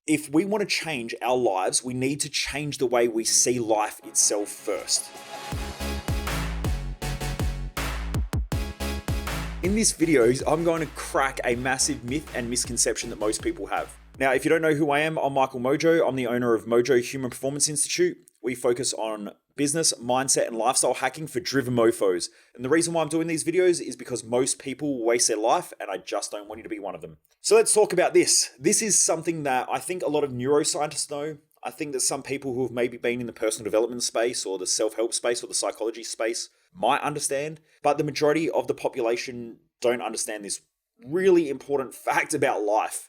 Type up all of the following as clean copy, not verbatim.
If we want to change our lives, we need to change the way we see life itself first. In this video, I'm going to crack a massive myth and misconception that most people have. Now, if you don't know who I am, I'm Michael Mojo. I'm the owner of Mojo Human Performance Institute. We focus on business, mindset, and lifestyle hacking for driven mofos. And the reason why I'm doing these videos is because most people waste their life, and I just don't want you to be one of them. So let's talk about this. This is something that I think a lot of neuroscientists know. I think that some people who have maybe been in the personal development space or the self-help space or the psychology space might understand, but the majority of the population don't understand this really important fact about life.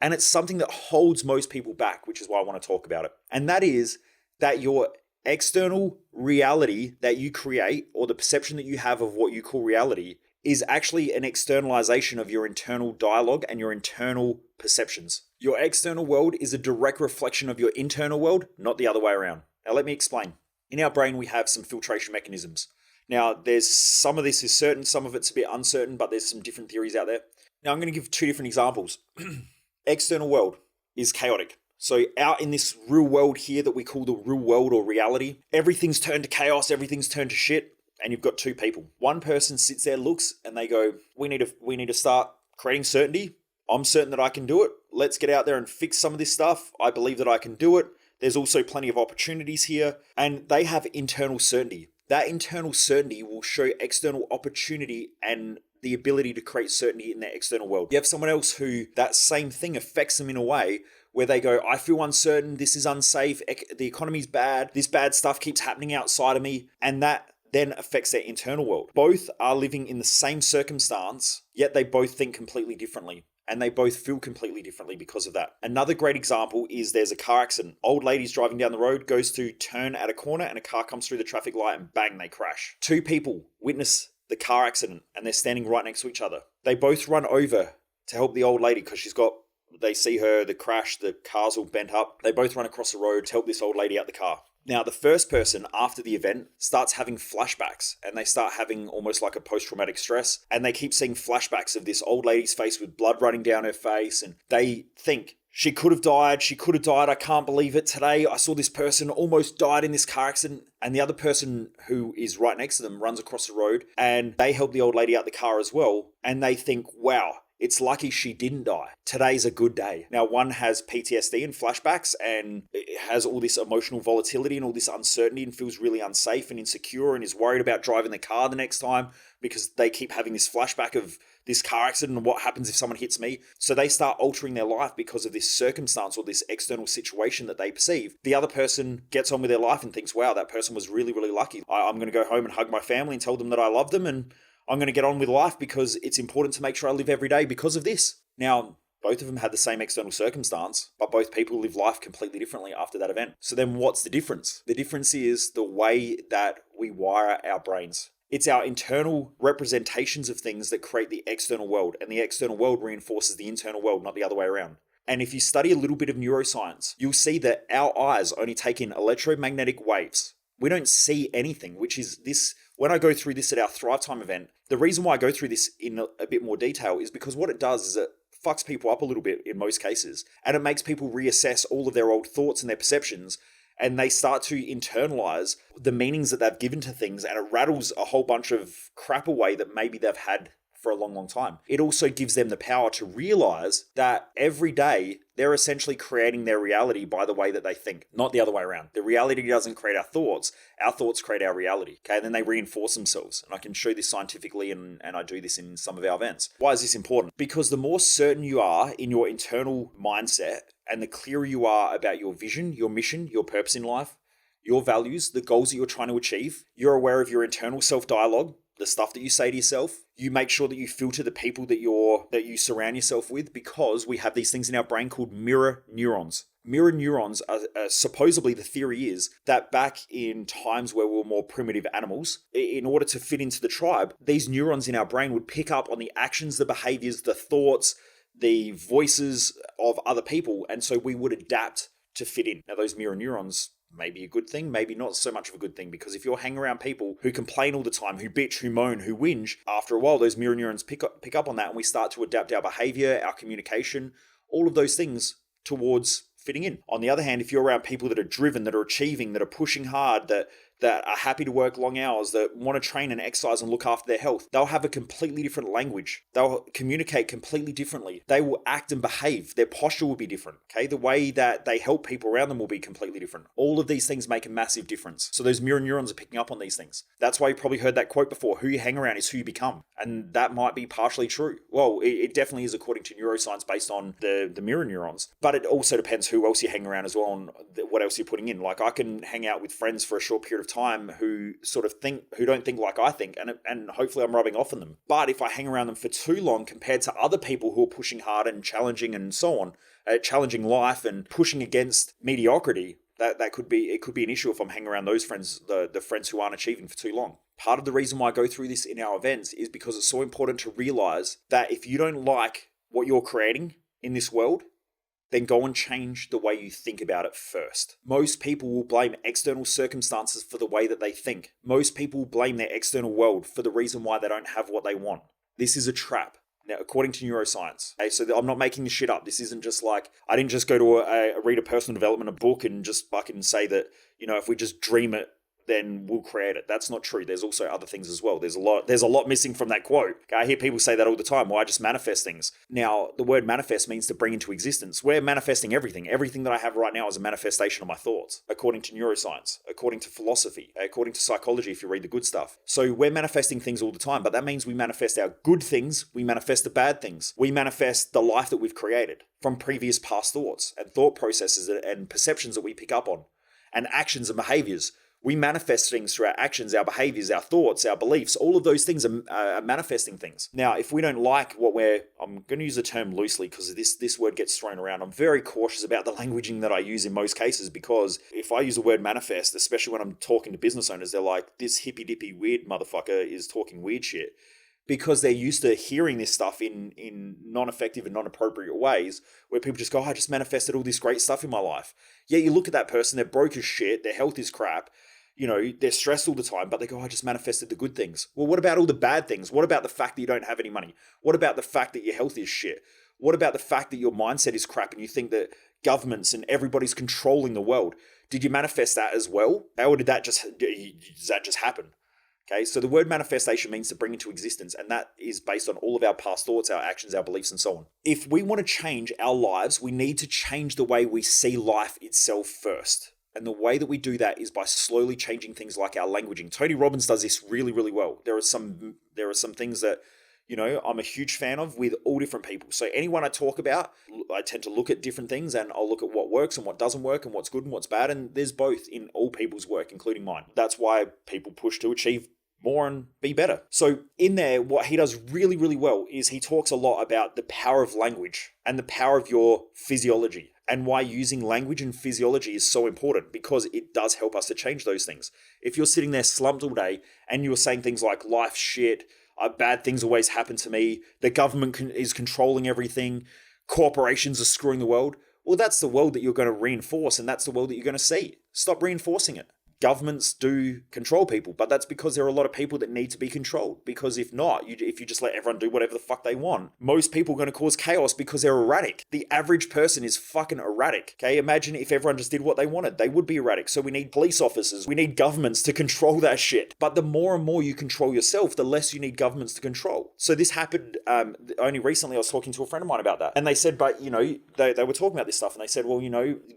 And it's something that holds most people back, which is why I want to talk about it. And that is that your external reality that you create, or the perception that you have of what you call reality, is actually an externalization of your internal dialogue and your internal perceptions. Your external world is a direct reflection of your internal world, not the other way around. Now, let me explain. In our brain, we have some filtration mechanisms. Now, there's some of this is certain, some of it's a bit uncertain, but there's some different theories out there. Now, I'm going to give two different examples. External world is chaotic. So out in this real world here that we call the real world or reality, everything's turned to chaos, everything's turned to shit, and you've got two people. One person sits there, looks, and they go, we need to start creating certainty. I'm certain that I can do it. Let's get out there and fix some of this stuff. I believe that I can do it. There's also plenty of opportunities here, and they have internal certainty. That internal certainty will show external opportunity and the ability to create certainty in their external world. You have someone else who that same thing affects them in a way where they go, I feel uncertain, this is unsafe, the economy's bad, this bad stuff keeps happening outside of me, and that then affects their internal world. Both are living in the same circumstance, yet they both think completely differently. And they both feel completely differently because of that. Another great example is there's a car accident. Old lady's driving down the road, goes to turn at a corner, and a car comes through the traffic light and bang, they crash. Two people witness the car accident and they're standing right next to each other. They both run over to help the old lady because they see her, the crash, the car's all bent up. They both run across the road to help this old lady out the car. Now, the first person after the event starts having flashbacks, and they start having almost like a post-traumatic stress, and they keep seeing flashbacks of this old lady's face with blood running down her face, and they think, she could have died, I can't believe it. Today, I saw this person almost died in this car accident, and the other person who is right next to them runs across the road, and they help the old lady out the car as well, and they think, wow, it's lucky she didn't die. Today's a good day. Now, one has PTSD and flashbacks and it has all this emotional volatility and all this uncertainty and feels really unsafe and insecure and is worried about driving the car the next time because they keep having this flashback of this car accident and what happens if someone hits me. So they start altering their life because of this circumstance or this external situation that they perceive. The other person gets on with their life and thinks, wow, that person was really, really lucky. I'm going to go home and hug my family and tell them that I love them, and I'm going to get on with life because it's important to make sure I live every day because of this. Now, both of them had the same external circumstance, but both people live life completely differently after that event. So then what's the difference? The difference is the way that we wire our brains. It's our internal representations of things that create the external world, and the external world reinforces the internal world, not the other way around. And if you study a little bit of neuroscience, you'll see that our eyes only take in electromagnetic waves. We don't see anything, which is this. When I go through this at our Thrive Time event, the reason why I go through this in a bit more detail is because what it does is it fucks people up a little bit in most cases, and it makes people reassess all of their old thoughts and their perceptions, and they start to internalize the meanings that they've given to things, and it rattles a whole bunch of crap away that maybe they've had for a long, long time. It also gives them the power to realize that every day they're essentially creating their reality by the way that they think, not the other way around. The reality doesn't create our thoughts create our reality. Okay, and then they reinforce themselves. And I can show this scientifically, and I do this in some of our events. Why is this important? Because the more certain you are in your internal mindset, and the clearer you are about your vision, your mission, your purpose in life, your values, the goals that you're trying to achieve, you're aware of your internal self-dialogue, the stuff that you say to yourself. You make sure that you filter the people that you surround yourself with, because we have these things in our brain called mirror neurons. Mirror neurons are supposedly, the theory is that back in times where we were more primitive animals, in order to fit into the tribe, these neurons in our brain would pick up on the actions, the behaviors, the thoughts, the voices of other people, and so we would adapt to fit in. Now, those mirror neurons may be a good thing, maybe not so much of a good thing, because if you're hanging around people who complain all the time, who bitch, who moan, who whinge, after a while, those mirror neurons pick up on that, and we start to adapt our behavior, our communication, all of those things towards fitting in. On the other hand, if you're around people that are driven, that are achieving, that are pushing hard, that are happy to work long hours, that want to train and exercise and look after their health, they'll have a completely different language. They'll communicate completely differently. They will act and behave. Their posture will be different. Okay, the way that they help people around them will be completely different. All of these things make a massive difference. So those mirror neurons are picking up on these things. That's why you probably heard that quote before: who you hang around is who you become. And that might be partially true. Well, it definitely is according to neuroscience based on the mirror neurons. But it also depends who else you hang around as well and what else you're putting in. Like, I can hang out with friends for a short period of time who don't think like I think, and hopefully I'm rubbing off on them. But if I hang around them for too long compared to other people who are pushing hard and challenging and so on, challenging life and pushing against mediocrity, that could be an issue if I'm hanging around those friends, the friends who aren't achieving for too long. Part of the reason why I go through this in our events is because it's so important to realize that if you don't like what you're creating in this world, then go and change the way you think about it first. Most people will blame external circumstances for the way that they think. Most people will blame their external world for the reason why they don't have what they want. This is a trap. Now, according to neuroscience, okay, so I'm not making this shit up. This isn't just like, I didn't just go to read a personal development book and just fucking say that, if we just dream it, then we'll create it. That's not true. There's also other things as well. There's a lot missing from that quote. Okay, I hear people say that all the time. Well, I just manifest things. Now, the word manifest means to bring into existence. We're manifesting everything. Everything that I have right now is a manifestation of my thoughts, according to neuroscience, according to philosophy, according to psychology, if you read the good stuff. So we're manifesting things all the time, but that means we manifest our good things. We manifest the bad things. We manifest the life that we've created from previous past thoughts and thought processes and perceptions that we pick up on, and actions and behaviors. We manifest things through our actions, our behaviors, our thoughts, our beliefs. All of those things are manifesting things. Now, if we don't like what I'm going to use the term loosely because this word gets thrown around. I'm very cautious about the languaging that I use in most cases, because if I use the word manifest, especially when I'm talking to business owners, they're like, this hippy dippy weird motherfucker is talking weird shit. Because they're used to hearing this stuff in non-effective and non-appropriate ways, where people just go, I just manifested all this great stuff in my life. Yeah, you look at that person, they're broke as shit, their health is crap, they're stressed all the time, but they go, I just manifested the good things. Well, what about all the bad things? What about the fact that you don't have any money? What about the fact that your health is shit? What about the fact that your mindset is crap and you think that governments and everybody's controlling the world? Did you manifest that as well? Or does that just happen? Okay, so the word manifestation means to bring into existence, and that is based on all of our past thoughts, our actions, our beliefs, and so on. If we want to change our lives, we need to change the way we see life itself first. And the way that we do that is by slowly changing things like our languaging. Tony Robbins does this really, really well. There are some things that, I'm a huge fan of with all different people. So anyone I talk about, I tend to look at different things, and I'll look at what works and what doesn't work and what's good and what's bad. And there's both in all people's work, including mine. That's why people push to achieve more and be better. So in there, what he does really, really well is he talks a lot about the power of language and the power of your physiology, and why using language and physiology is so important, because it does help us to change those things. If you're sitting there slumped all day and you're saying things like life's shit, bad things always happen to me, the government is controlling everything, corporations are screwing the world, well, that's the world that you're going to reinforce, and that's the world that you're going to see. Stop reinforcing it. Governments do control people, but that's because there are a lot of people that need to be controlled. Because if not, if you just let everyone do whatever the fuck they want, most people are going to cause chaos because they're erratic. The average person is fucking erratic. Okay, imagine if everyone just did what they wanted. They would be erratic. So we need police officers. We need governments to control that shit. But the more and more you control yourself, the less you need governments to control. So this happened only recently. I was talking to a friend of mine about that. And they said, but, they were talking about this stuff. And they said, well,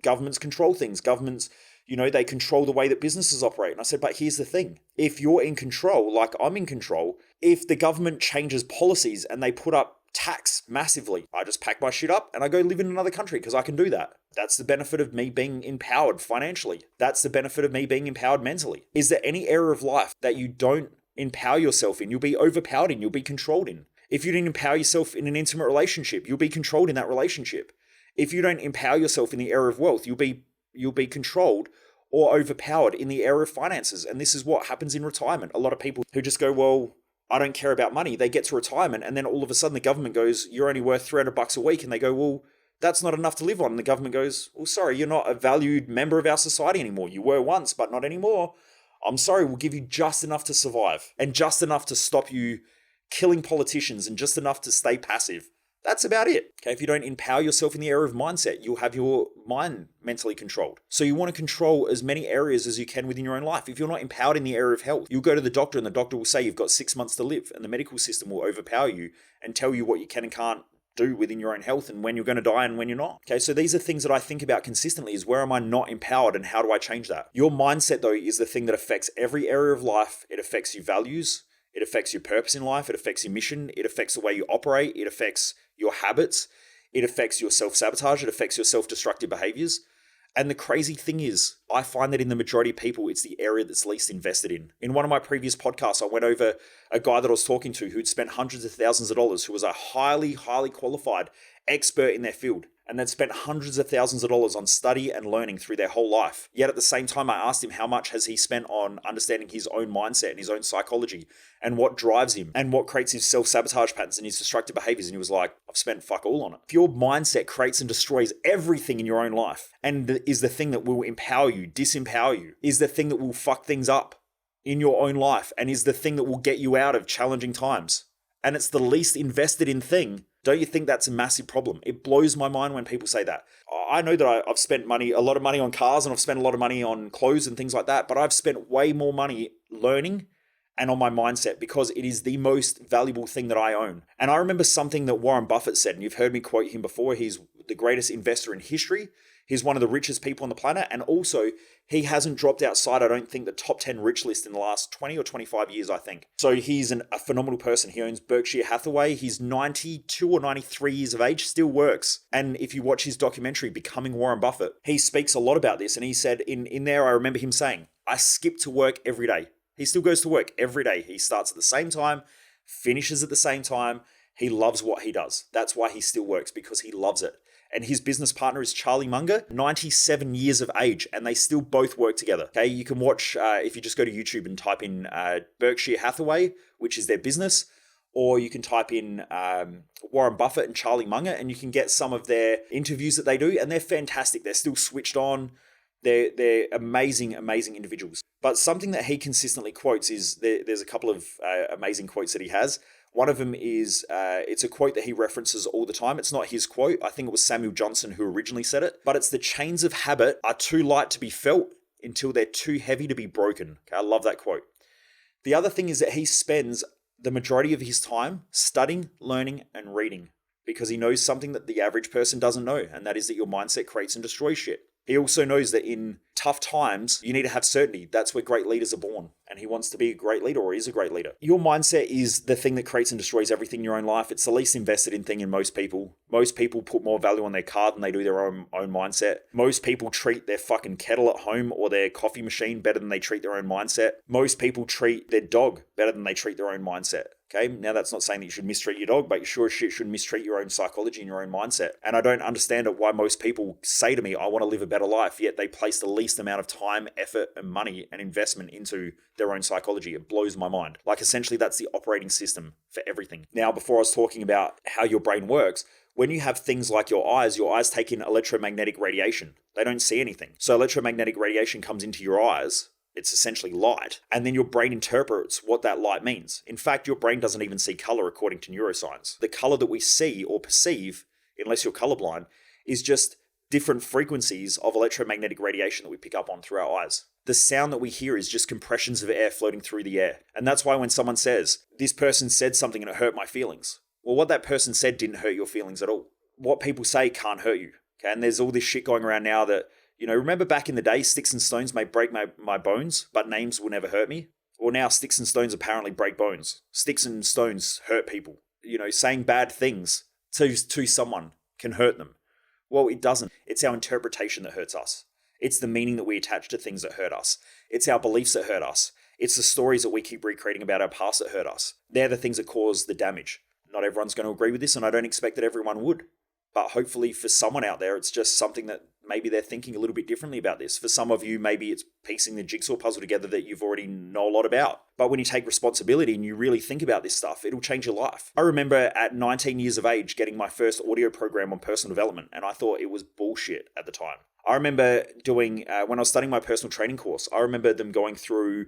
governments control things. Governments, they control the way that businesses operate. And I said, but here's the thing. If you're in control, like I'm in control, if the government changes policies and they put up tax massively, I just pack my shit up and I go live in another country because I can do that. That's the benefit of me being empowered financially. That's the benefit of me being empowered mentally. Is there any area of life that you don't empower yourself in? You'll be overpowered in, you'll be controlled in. If you didn't empower yourself in an intimate relationship, you'll be controlled in that relationship. If you don't empower yourself in the area of wealth, you'll be controlled or overpowered in the area of finances. And this is what happens in retirement. A lot of people who just go, well, I don't care about money. They get to retirement and then all of a sudden the government goes, you're only worth $300 a week. And they go, well, that's not enough to live on. And the government goes, well, sorry, you're not a valued member of our society anymore. You were once, but not anymore. I'm sorry, we'll give you just enough to survive and just enough to stop you killing politicians and just enough to stay passive. That's about it. Okay, if you don't empower yourself in the area of mindset, you'll have your mind mentally controlled. So you want to control as many areas as you can within your own life. If you're not empowered in the area of health, you'll go to the doctor and the doctor will say you've got 6 months to live, and the medical system will overpower you and tell you what you can and can't do within your own health and when you're going to die and when you're not. Okay, so these are things that I think about consistently, is where am I not empowered and how do I change that? Your mindset, though, is the thing that affects every area of life. It affects your values. It affects your purpose in life. It affects your mission. It affects the way you operate. It affects your habits. It affects your self-sabotage. It affects your self-destructive behaviors. And the crazy thing is, I find that in the majority of people, it's the area that's least invested in. In one of my previous podcasts, I went over a guy that I was talking to who'd spent hundreds of thousands of dollars, who was a highly, highly qualified expert in their field, and they'd spent hundreds of thousands of dollars on study and learning through their whole life. Yet at the same time, I asked him how much has he spent on understanding his own mindset and his own psychology and what drives him and what creates his self-sabotage patterns and his destructive behaviors. And he was like, I've spent fuck all on it. If your mindset creates and destroys everything in your own life and is the thing that will empower you, disempower you, is the thing that will fuck things up in your own life and is the thing that will get you out of challenging times, and it's the least invested in thing, don't you think that's a massive problem? It blows my mind when people say that. I know that I've spent a lot of money on cars, and I've spent a lot of money on clothes and things like that, but I've spent way more money learning and on my mindset because it is the most valuable thing that I own. And I remember something that Warren Buffett said, and you've heard me quote him before. He's the greatest investor in history. He's one of the richest people on the planet. And also, he hasn't dropped outside, I don't think, the top 10 rich list in the last 20 or 25 years, I think. So he's a phenomenal person. He owns Berkshire Hathaway. He's 92 or 93 years of age, still works. And if you watch his documentary, Becoming Warren Buffett, he speaks a lot about this. And he said in there, I remember him saying, I skip to work every day. He still goes to work every day. He starts at the same time, finishes at the same time. He loves what he does. That's why he still works, because he loves it. And his business partner is Charlie Munger, 97 years of age, and they still both work together. Okay, you can watch, if you just go to YouTube and type in Berkshire Hathaway, which is their business, or you can type in Warren Buffett and Charlie Munger, and you can get some of their interviews that they do, and they're fantastic. They're still switched on. They're amazing, amazing individuals. But something that he consistently quotes is, there's a couple of amazing quotes that he has. One of them is, it's a quote that he references all the time. It's not his quote. I think it was Samuel Johnson who originally said it. But it's, the chains of habit are too light to be felt until they're too heavy to be broken. Okay, I love that quote. The other thing is that he spends the majority of his time studying, learning, and reading, because he knows something that the average person doesn't know, and that is that your mindset creates and destroys shit. He also knows that in tough times, you need to have certainty. That's where great leaders are born. And he wants to be a great leader, or is a great leader. Your mindset is the thing that creates and destroys everything in your own life. It's the least invested in thing in most people. Most people put more value on their car than they do their own mindset. Most people treat their fucking kettle at home or their coffee machine better than they treat their own mindset. Most people treat their dog better than they treat their own mindset. Okay, now that's not saying that you should mistreat your dog, but you sure as shit should mistreat your own psychology and your own mindset. And I don't understand why most people say to me, I want to live a better life, yet they place the least amount of time, effort, and money and investment into their own psychology. It blows my mind. Like, essentially, that's the operating system for everything. Now, before I was talking about how your brain works, when you have things like your eyes take in electromagnetic radiation. They don't see anything. So electromagnetic radiation comes into your eyes. It's essentially light. And then your brain interprets what that light means. In fact, your brain doesn't even see color according to neuroscience. The color that we see or perceive, unless you're colorblind, is just different frequencies of electromagnetic radiation that we pick up on through our eyes. The sound that we hear is just compressions of air floating through the air. And that's why when someone says, this person said something and it hurt my feelings. Well, what that person said didn't hurt your feelings at all. What people say can't hurt you. Okay? And there's all this shit going around now that, remember back in the day, sticks and stones may break my bones, but names will never hurt me? Well, now sticks and stones apparently break bones. Sticks and stones hurt people. Saying bad things to someone can hurt them. Well, it doesn't. It's our interpretation that hurts us. It's the meaning that we attach to things that hurt us. It's our beliefs that hurt us. It's the stories that we keep recreating about our past that hurt us. They're the things that cause the damage. Not everyone's going to agree with this, and I don't expect that everyone would. But hopefully for someone out there, it's just something that maybe they're thinking a little bit differently about this. For some of you, maybe it's piecing the jigsaw puzzle together that you've already know a lot about. But when you take responsibility and you really think about this stuff, it'll change your life. I remember at 19 years of age getting my first audio program on personal development, and I thought it was bullshit at the time. I remember doing, when I was studying my personal training course, I remember them going through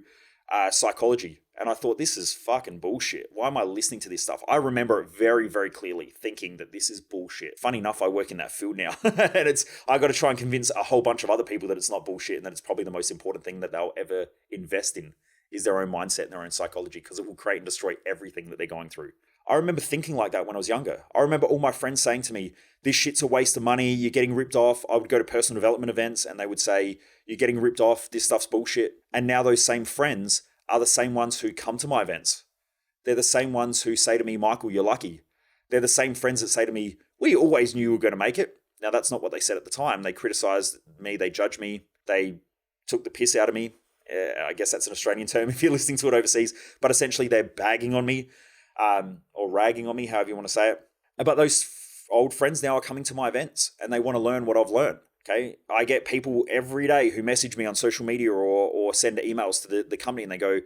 psychology. And I thought, this is fucking bullshit. Why am I listening to this stuff? I remember it very, very clearly thinking that this is bullshit. Funny enough, I work in that field now. And I got to try and convince a whole bunch of other people that it's not bullshit and that it's probably the most important thing that they'll ever invest in is their own mindset and their own psychology, because it will create and destroy everything that they're going through. I remember thinking like that when I was younger. I remember all my friends saying to me, this shit's a waste of money, you're getting ripped off. I would go to personal development events and they would say, you're getting ripped off, this stuff's bullshit. And now those same friends are the same ones who come to my events. They're the same ones who say to me, Michael, you're lucky. They're the same friends that say to me, we always knew you were going to make it. Now, that's not what they said at the time. They criticized me, they judged me, they took the piss out of me. I guess that's an Australian term if you're listening to it overseas. But essentially, they're bagging on me or ragging on me, however you want to say it. But those old friends now are coming to my events and they want to learn what I've learned. Okay, I get people every day who message me on social media or send emails to the company and they go,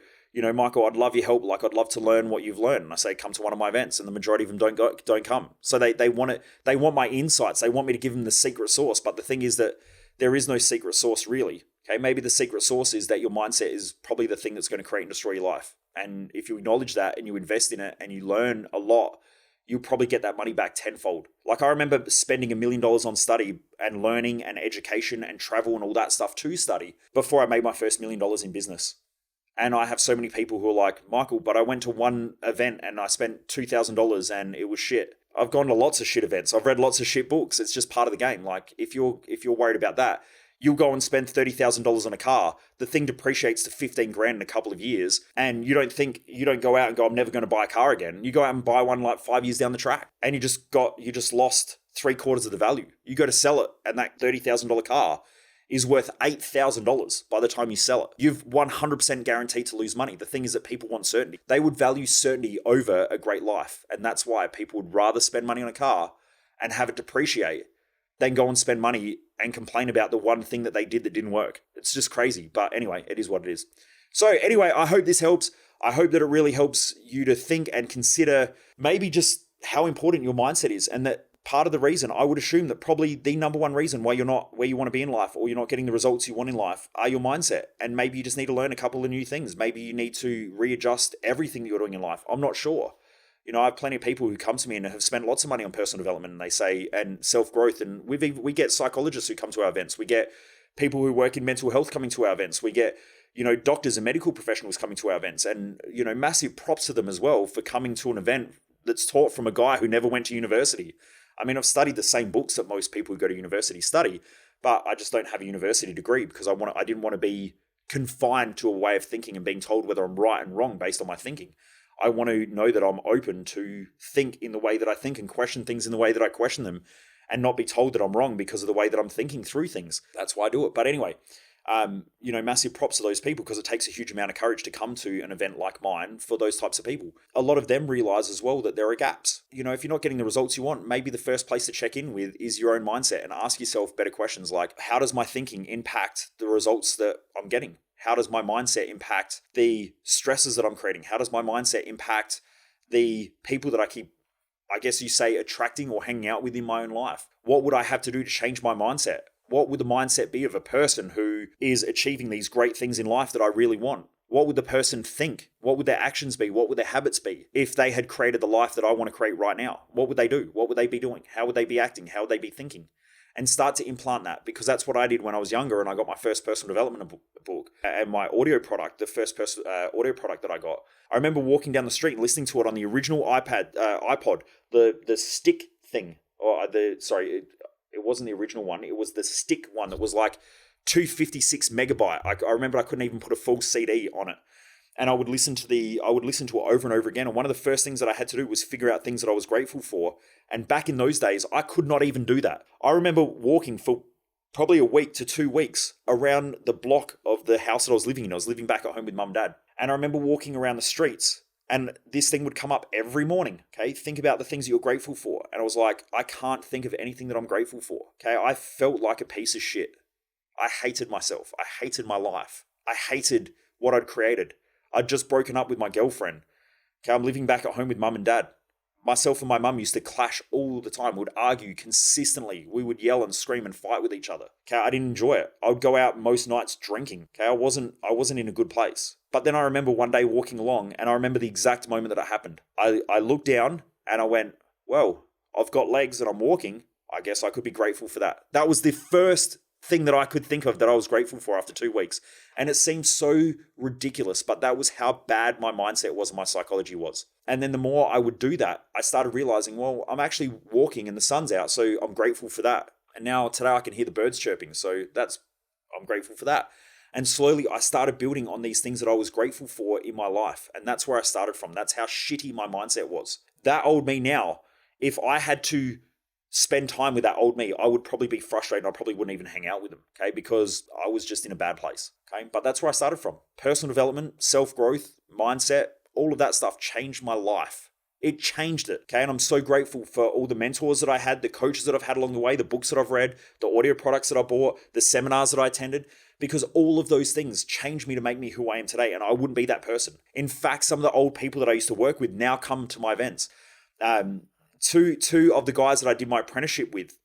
Michael, I'd love your help. Like, I'd love to learn what you've learned. And I say, come to one of my events, and the majority of them don't come. So they want it. They want my insights. They want me to give them the secret sauce. But the thing is that there is no secret sauce really. Okay, maybe the secret sauce is that your mindset is probably the thing that's going to create and destroy your life. And if you acknowledge that and you invest in it and you learn a lot, you'll probably get that money back tenfold. Like, I remember spending $1 million on study and learning and education and travel and all that stuff to study before I made my first $1 million in business. And I have so many people who are like, Michael, but I went to one event and I spent $2,000 and it was shit. I've gone to lots of shit events. I've read lots of shit books. It's just part of the game. Like, if you're worried about that, you'll go and spend $30,000 on a car. The thing depreciates to 15 grand in a couple of years. And you don't go out and go, I'm never going to buy a car again. You go out and buy one like 5 years down the track and you just lost 3/4 of the value. You go to sell it and that $30,000 car is worth $8,000 by the time you sell it. You've 100% guaranteed to lose money. The thing is that people want certainty. They would value certainty over a great life. And that's why people would rather spend money on a car and have it depreciate than go and spend money and complain about the one thing that they did that didn't work. It's just crazy. But anyway, it is what it is. So anyway, I hope this helps. I hope that it really helps you to think and consider maybe just how important your mindset is, and that part of the reason, I would assume that probably the number one reason why you're not where you want to be in life, or you're not getting the results you want in life, are your mindset. And maybe you just need to learn a couple of new things. Maybe you need to readjust everything that you're doing in life. I'm not sure. I have plenty of people who come to me and have spent lots of money on personal development, and they say, and self-growth. And we get psychologists who come to our events. We get people who work in mental health coming to our events. We get, doctors and medical professionals coming to our events. And, massive props to them as well for coming to an event that's taught from a guy who never went to university. I mean, I've studied the same books that most people who go to university study, but I just don't have a university degree because I didn't want to be confined to a way of thinking and being told whether I'm right and wrong based on my thinking. I want to know that I'm open to think in the way that I think and question things in the way that I question them, and not be told that I'm wrong because of the way that I'm thinking through things. That's why I do it. But anyway, massive props to those people, because it takes a huge amount of courage to come to an event like mine for those types of people. A lot of them realize as well that there are gaps. If you're not getting the results you want, maybe the first place to check in with is your own mindset and ask yourself better questions like, how does my thinking impact the results that I'm getting? How does my mindset impact the stresses that I'm creating? How does my mindset impact the people that I keep, I guess you say, attracting or hanging out with in my own life? What would I have to do to change my mindset? What would the mindset be of a person who is achieving these great things in life that I really want? What would the person think? What would their actions be? What would their habits be if they had created the life that I want to create right now? What would they do? What would they be doing? How would they be acting? How would they be thinking? And start to implant that, because that's what I did when I was younger and I got my first personal development book and my audio product, the first audio product that I got. I remember walking down the street and listening to it on the original iPod, the stick thing, it wasn't the original one. It was the stick one that was like 256 megabyte. I remember I couldn't even put a full CD on it. And I would listen to it over and over again. And one of the first things that I had to do was figure out things that I was grateful for. And back in those days, I could not even do that. I remember walking for probably a week to 2 weeks around the block of the house that I was living in. I was living back at home with mum and dad. And I remember walking around the streets, and this thing would come up every morning. Okay, think about the things that you're grateful for. And I was like, I can't think of anything that I'm grateful for. Okay, I felt like a piece of shit. I hated myself. I hated my life. I hated what I'd created. I'd just broken up with my girlfriend. Okay, I'm living back at home with mum and dad. Myself and my mum used to clash all the time. We would argue consistently. We would yell and scream and fight with each other. Okay, I didn't enjoy it. I would go out most nights drinking. Okay, I wasn't in a good place. But then I remember one day walking along, and I remember the exact moment that it happened. I looked down and I went, well, I've got legs and I'm walking. I guess I could be grateful for that. That was the first thing that I could think of that I was grateful for after 2 weeks. And it seemed so ridiculous, but that was how bad my mindset was and my psychology was. And then the more I would do that, I started realizing, well, I'm actually walking and the sun's out, so I'm grateful for that. And now today I can hear the birds chirping, so I'm grateful for that. And slowly I started building on these things that I was grateful for in my life. And that's where I started from. That's how shitty my mindset was. That old me now, if I had to spend time with that old me, I would probably be frustrated. I probably wouldn't even hang out with them, okay? Because I was just in a bad place, okay? But that's where I started from. Personal development, self-growth, mindset, all of that stuff changed my life. It changed it, okay? And I'm so grateful for all the mentors that I had, the coaches that I've had along the way, the books that I've read, the audio products that I bought, the seminars that I attended, because all of those things changed me to make me who I am today, and I wouldn't be that person. In fact, some of the old people that I used to work with now come to my events. Two of the guys that I did my apprenticeship with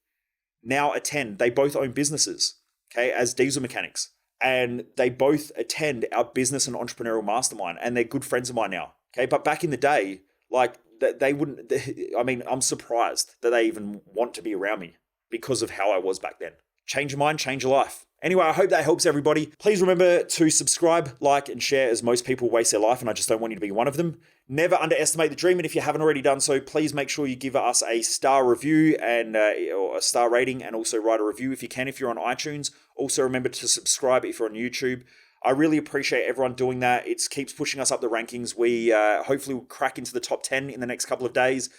now attend. They both own businesses, okay, as diesel mechanics. And they both attend our business and entrepreneurial mastermind, and they're good friends of mine now, okay? But back in the day, like, they wouldn't, I mean, I'm surprised that they even want to be around me because of how I was back then. Change your mind, change your life. Anyway, I hope that helps everybody. Please remember to subscribe, like, and share, as most people waste their life, and I just don't want you to be one of them. Never underestimate the dream, and if you haven't already done so, please make sure you give us a star review and or a star rating, and also write a review if you can, if you're on iTunes. Also remember to subscribe if you're on YouTube. I really appreciate everyone doing that. It keeps pushing us up the rankings. We hopefully will crack into the top 10 in the next couple of days.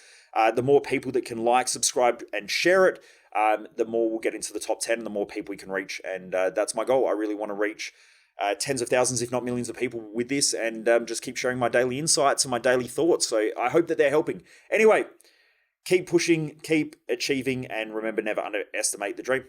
The more people that can like, subscribe, and share it, the more we'll get into the top 10 and the more people we can reach. And that's my goal. I really want to reach tens of thousands, if not millions of people with this, and just keep sharing my daily insights and my daily thoughts. So I hope that they're helping. Anyway, keep pushing, keep achieving, and remember, never underestimate the dream.